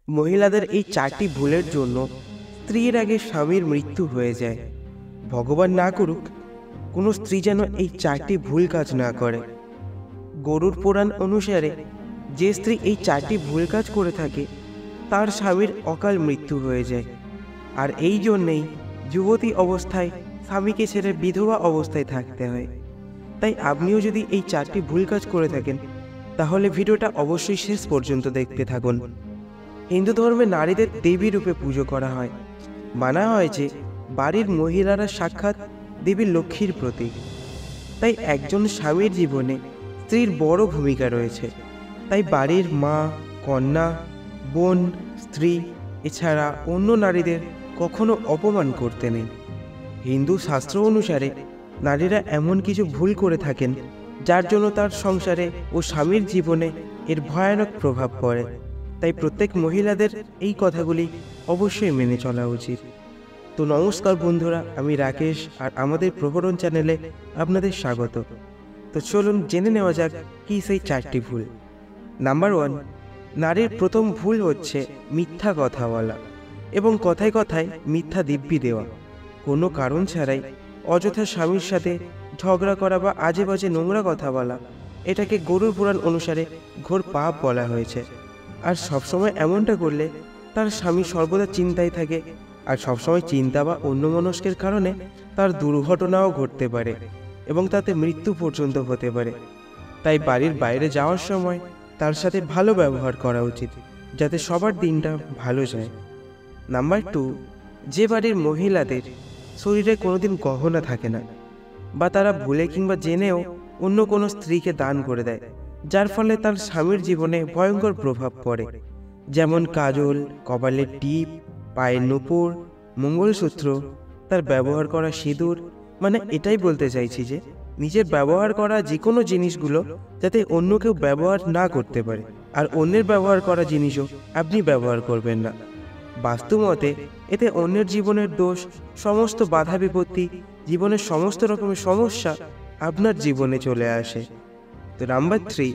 মহিলাদের এই 4টি ভুলের জন্য স্ত্রীর আগে স্বামীর মৃত্যু হয়ে যায়। ভগবান না করুক কোনো স্ত্রী যেন এই 4টি ভুল কাজ না করে। গরুড় পুরাণ অনুসারে যে স্ত্রী এই 4টি ভুল কাজ করে থাকে তার স্বামীর অকাল মৃত্যু হয়ে যায়। আর এই জন্যেই যুবতী অবস্থায় স্বামীকে ছেড়ে বিধবা অবস্থায় থাকতে হয়। তাই আপনিও যদি এই 4টি ভুল কাজ করে থাকেন তাহলে ভিডিওটা অবশ্যই শেষ পর্যন্ত দেখতে থাকুন। হিন্দু ধর্মে নারীদের দেবী রূপে পুজো করা হয়। মানা হয় যে বাড়ির মহিলারা সাক্ষাৎ দেবী লক্ষ্মীর প্রতীক। তাই একজন স্বামীর জীবনে স্ত্রীর বড় ভূমিকা রয়েছে। তাই বাড়ির মা, কন্যা, বোন, স্ত্রী এছাড়া অন্য নারীদের কখনো অপমান করতে নেই। হিন্দু শাস্ত্র অনুসারে নারীরা এমন কিছু ভুল করে থাকেন যার জন্য তার সংসারে ও স্বামীর জীবনে এর ভয়ানক প্রভাব পড়ে। তাই প্রত্যেক মহিলাদের এই কথাগুলি অবশ্যই মেনে চলা উচিত। তো নমস্কার বন্ধুরা, আমি রাকেশ আর আমাদের প্রহরণ চ্যানেলে আপনাদের স্বাগত। তো চলুন জেনে নেওয়া যাক কি সেই 4টি ভুল। নাম্বার 1, নারীর প্রথম ভুল হচ্ছে মিথ্যা কথা বলা এবং কথায় কথায় মিথ্যা দিব্যি দেওয়া। কোনো কারণ ছাড়াই অযথা স্বামীর সাথে ঝগড়া করা বা আজে বাজে নোংরা কথা বলা, এটাকে গরুড় পুরাণ অনুসারে ঘোর পাপ বলা হয়েছে। আর সবসময় এমনটা করলে তার স্বামী সর্বদা চিন্তায় থাকে, আর সবসময় চিন্তা বা অন্যমনস্কের কারণে তার দুর্ঘটনাও ঘটতে পারে এবং তাতে মৃত্যু পর্যন্ত হতে পারে। তাই বাড়ির বাইরে যাওয়ার সময় তার সাথে ভালো ব্যবহার করা উচিত, যাতে সবার দিনটা ভালো যায়। নাম্বার 2, যে বাড়ির মহিলাদের শরীরে কোনোদিন গহনা থাকে না বা তারা ভুলে কিংবা জেনেও অন্য কোনো স্ত্রীকে দান করে দেয়, যার ফলে তার স্বামীর জীবনে ভয়ঙ্কর প্রভাব পড়ে। যেমন কাজল, কপালের টিপ, পায়ের নূপুর, মঙ্গলসূত্র, তার ব্যবহার করা সিঁদুর। মানে এটাই বলতে চাইছি যে নিজের ব্যবহার করা যে কোনো জিনিসগুলো যাতে অন্য কেউ ব্যবহার না করতে পারে, আর অন্যের ব্যবহার করা জিনিসও আপনি ব্যবহার করবেন না। বাস্তু মতে এতে অন্যের জীবনের দোষ, সমস্ত বাধা বিপত্তি, জীবনের সমস্ত রকমের সমস্যা আপনার জীবনে চলে আসে। তো নাম্বার 3,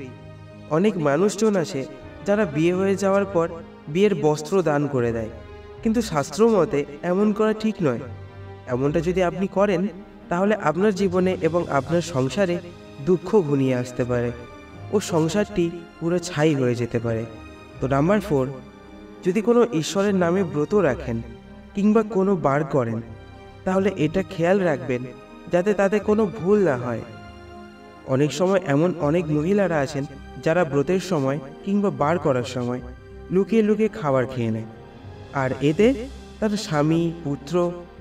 অনেক মানুষজন আছে যারা বিয়ে হয়ে যাওয়ার পর বিয়ের বস্ত্র দান করে দেয়, কিন্তু শাস্ত্র মতে এমন করা ঠিক নয়। এমনটা যদি আপনি করেন তাহলে আপনার জীবনে এবং আপনার সংসারে দুঃখ ঘনিয়ে আসতে পারে ও সংসারটি পুরো ছাই হয়ে যেতে পারে। তো নাম্বার 4, যদি কোনো ঈশ্বরের নামে ব্রত রাখেন কিংবা কোনো বার করেন তাহলে এটা খেয়াল রাখবেন যাতে তাতে কোনো ভুল না হয়। অনেক সময় এমন অনেক মহিলারা আছেন যারা ব্রতের সময় কিংবা বার করার সময় লুকিয়ে লুকিয়ে খাবার খেয়ে নেয়, আর এতে তার স্বামী, পুত্র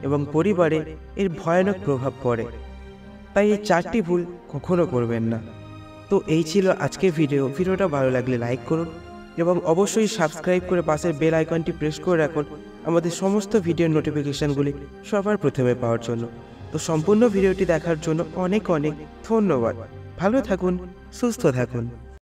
এবং পরিবারে এর ভয়ানক প্রভাব পড়ে। তাই এই 4টি ভুল কখনো করবেন না। তো এই ছিল আজকের ভিডিওটা ভালো লাগলে লাইক করুন এবং অবশ্যই সাবস্ক্রাইব করে পাশের বেল আইকনটি প্রেস করে রাখুন আমাদের সমস্ত ভিডিওর নোটিফিকেশানগুলি সবার প্রথমে পাওয়ার জন্য। তো সম্পূর্ণ ভিডিওটি দেখার জন্য অনেক অনেক ধন্যবাদ। ভালো থাকুন, সুস্থ থাকুন।